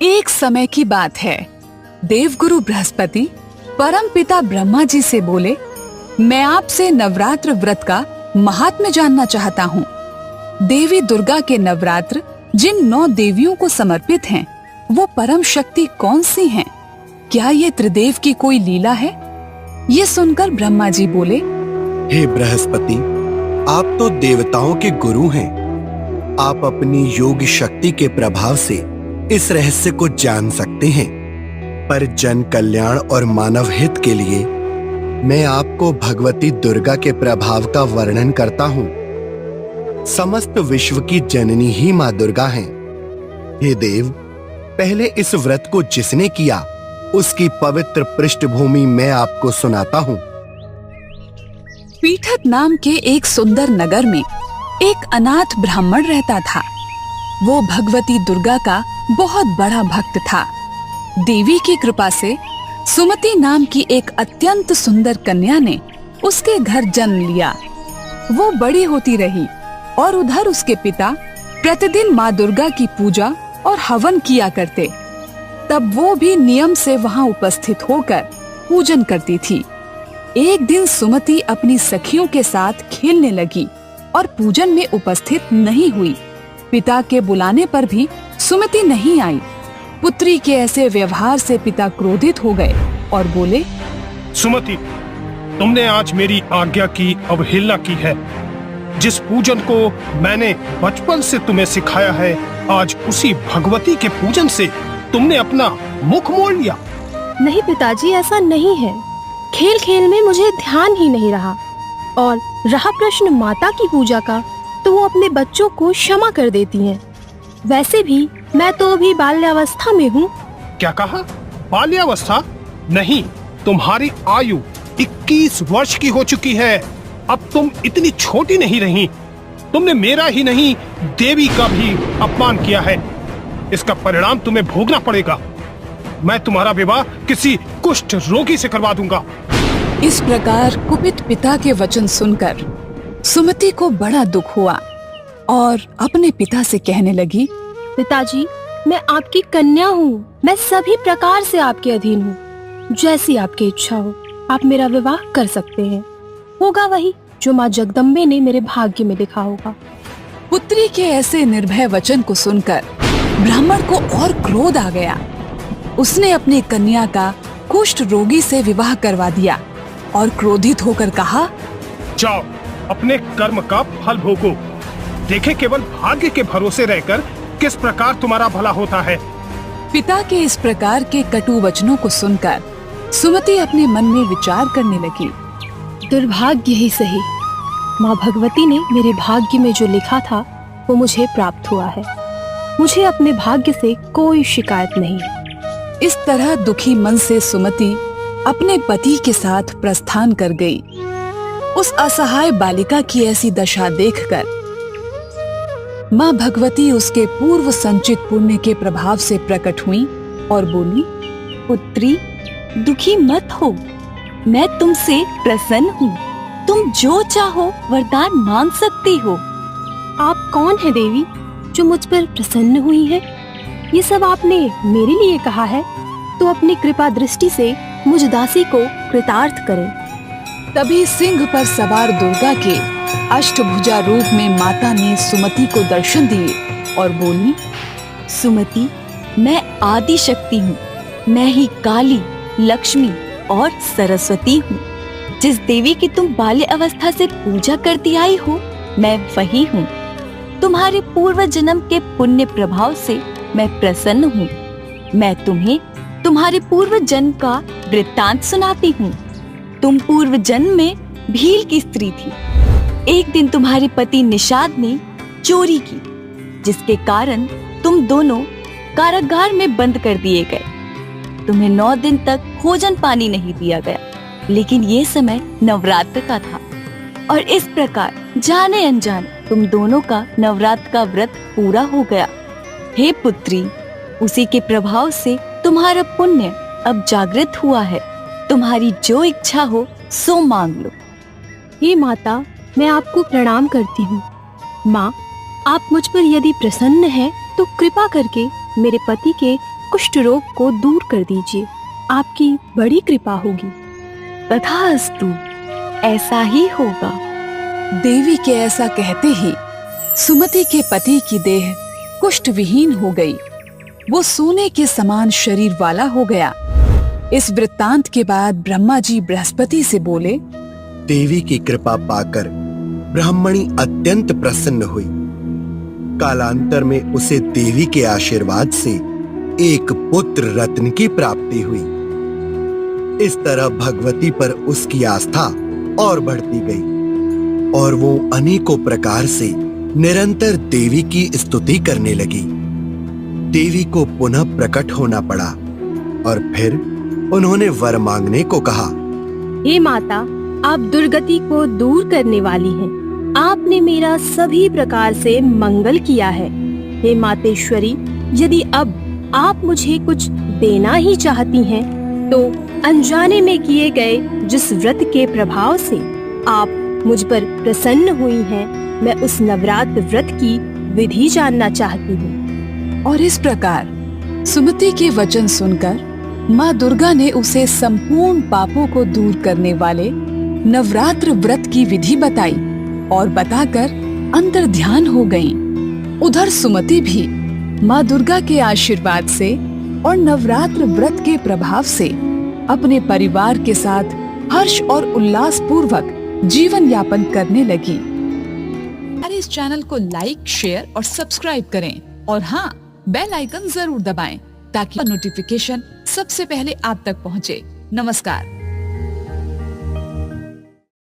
एक समय की बात है। देवगुरु बृहस्पति परम पिता ब्रह्मा जी से बोले, मैं आपसे नवरात्र व्रत का महात्म्य जानना चाहता हूँ। देवी दुर्गा के नवरात्र जिन 9 देवियों को समर्पित हैं, वो परम शक्ति कौन सी हैं? क्या ये त्रिदेव की कोई लीला है? ये सुनकर ब्रह्मा जी बोले, हे बृहस्पति, आप तो देवताओं के गुरु हैं। आप अपनी योग शक्ति के प्रभाव से इस रहस्य को जान सकते हैं, पर जन कल्याण और मानव हित के लिए मैं आपको भगवती दुर्गा के प्रभाव का वर्णन करता हूँ। समस्त विश्व की जननी ही माँ दुर्गा हैं। हे देव, पहले इस व्रत को जिसने किया उसकी पवित्र पृष्ठभूमि मैं आपको सुनाता हूँ। पीठत नाम के एक सुंदर नगर में एक अनाथ ब्राह्मण रहता था। वो भगवती दुर्गा का बहुत बड़ा भक्त था। देवी की कृपा से सुमति नाम की एक अत्यंत सुंदर कन्या ने उसके घर जन्म लिया। वो बड़ी होती रही और उधर उसके पिता प्रतिदिन माँ दुर्गा की पूजा और हवन किया करते। तब वो भी नियम से वहाँ उपस्थित होकर पूजन करती थी। एक दिन सुमति अपनी सखियों के साथ खेलने लगी और पूजन में उपस्थित नहीं हुई। पिता के बुलाने पर भी सुमति नहीं आई। पुत्री के ऐसे व्यवहार से पिता क्रोधित हो गए और बोले, सुमति, तुमने आज मेरी आज्ञा की अवहेलना की है। जिस पूजन को मैंने बचपन से तुम्हें सिखाया है, आज उसी भगवती के पूजन से तुमने अपना मुख मोड़ लिया। नहीं पिताजी, ऐसा नहीं है। खेल खेल में मुझे ध्यान ही नहीं रहा। और रहा प्रश्न माता की पूजा का, तो वो अपने बच्चों को क्षमा कर देती हैं। वैसे भी मैं तो अभी बाल्यावस्था में हूँ। क्या कहा? बाल्यावस्था? नहीं, तुम्हारी आयु 21 वर्ष की हो चुकी है। अब तुम इतनी छोटी नहीं रही। तुमने मेरा ही नहीं, देवी का भी अपमान किया है। इसका परिणाम तुम्हें भोगना पड़ेगा। मैं तुम्हारा विवाह किसी कुष्ठ रोगी से करवा दूंगा। इस प्रकार कुपित पिता के वचन सुनकर सुमति को बड़ा दुख हुआ और अपने पिता से कहने लगी, पिताजी, मैं आपकी कन्या हूँ। मैं सभी प्रकार से आपके अधीन हूँ। जैसी आपकी इच्छा हो, आप मेरा विवाह कर सकते हैं। होगा वही जो माँ जगदम्बे ने मेरे भाग्य में लिखा होगा। पुत्री के ऐसे निर्भय वचन को सुनकर ब्राह्मण को और क्रोध आ गया। उसने अपनी कन्या का कुष्ठ रोगी से विवाह करवा दिया और क्रोधित होकर कहा, जाओ, अपने कर्म का फल भोगो। देखे केवल भाग्य के भरोसे रहकर किस प्रकार तुम्हारा भला होता है। पिता के इस प्रकार के कटु वचनों को सुनकर सुमति अपने मन में विचार करने लगी। दुर्भाग्य ही सही, माँ भगवती ने मेरे भाग्य में जो लिखा था वो मुझे प्राप्त हुआ है। मुझे अपने भाग्य से कोई शिकायत नहीं है। इस तरह दुखी मन से सुमति अपने पति के साथ प्रस्थान कर गई। उस असहाय बालिका की ऐसी दशा देखकर माँ भगवती उसके पूर्व संचित पुण्य के प्रभाव से प्रकट हुई और बोली, पुत्री, दुखी मत हो। मैं तुमसे प्रसन्न हूँ। तुम जो चाहो वरदान मांग सकती हो। आप कौन है देवी जो मुझ पर प्रसन्न हुई है? ये सब आपने मेरे लिए कहा है, तो अपनी कृपा दृष्टि से मुझ दासी को कृतार्थ करें। तभी सिंह पर सवार दुर्गा के अष्टभुजा रूप में माता ने सुमति को दर्शन दिए और बोली, सुमति, मैं आदि शक्ति हूँ। मैं ही काली, लक्ष्मी और सरस्वती हूँ। जिस देवी की तुम बाल्य अवस्था से पूजा करती आई हो, मैं वही हूँ। तुम्हारे पूर्व जन्म के पुण्य प्रभाव से मैं प्रसन्न हूँ। मैं तुम्हें तुम्हारे पूर्व जन्म का वृत्तांत सुनाती हूँ। तुम पूर्व जन्म में भील की स्त्री थी। एक दिन तुम्हारे पति निषाद ने चोरी की, जिसके कारण तुम दोनों कारागार में बंद कर दिए गए। तुम्हें 9 दिन तक भोजन पानी नहीं दिया गया, लेकिन ये समय नवरात्र का था और इस प्रकार जाने अनजाने तुम दोनों का नवरात्र का व्रत पूरा हो गया। हे पुत्री, उसी के प्रभाव से तुम्हारा पुण्य अब जागृत हुआ है। तुम्हारी जो इच्छा हो सो मांग लो। हे माता, मैं आपको प्रणाम करती हूँ। माँ, आप मुझ पर यदि प्रसन्न हैं, तो कृपा करके मेरे पति के कुष्ठ रोग को दूर कर दीजिए, आपकी बड़ी कृपा होगी। तथास्तु, ऐसा ही होगा। देवी के ऐसा कहते ही सुमति के पति की देह कुष्ठ विहीन हो गई। वो सोने के समान शरीर वाला हो गया। इस वृत्तांत के बाद ब्रह्मा जी बृहस्पति से बोले, देवी की कृपा पाकर ब्राह्मणी अत्यंत प्रसन्न हुई। कालांतर में उसे देवी के आशीर्वाद से एक पुत्र रत्न की प्राप्ति हुई। इस तरह भगवती पर उसकी आस्था और बढ़ती गई और वो अनेकों प्रकार से निरंतर देवी की स्तुति करने लगी। देवी को पुनः प्रकट होना पड़ा और फिर उन्होंने वर मांगने को कहा। हे माता, आप दुर्गति को दूर करने वाली हैं। आपने मेरा सभी प्रकार से मंगल किया है। हे मातेश्वरी, यदि अब आप मुझे कुछ देना ही चाहती हैं, तो अनजाने में किए गए जिस व्रत के प्रभाव से आप मुझ पर प्रसन्न हुई हैं, मैं उस नवरात्र व्रत की विधि जानना चाहती हूँ। और इस प्रकार सुमति के वचन सुनकर माँ दुर्गा ने उसे संपूर्ण पापों को दूर करने वाले नवरात्र व्रत की विधि बताई और बताकर अंतर ध्यान हो गईं। उधर सुमति भी माँ दुर्गा के आशीर्वाद से और नवरात्र व्रत के प्रभाव से अपने परिवार के साथ हर्ष और उल्लास पूर्वक जीवन यापन करने लगी। अरे इस चैनल को लाइक, शेयर और सब्सक्राइब करें और हाँ, बेल आइकन जरूर दबाएं ताकि नोटिफिकेशन सबसे पहले आप तक पहुंचे। नमस्कार।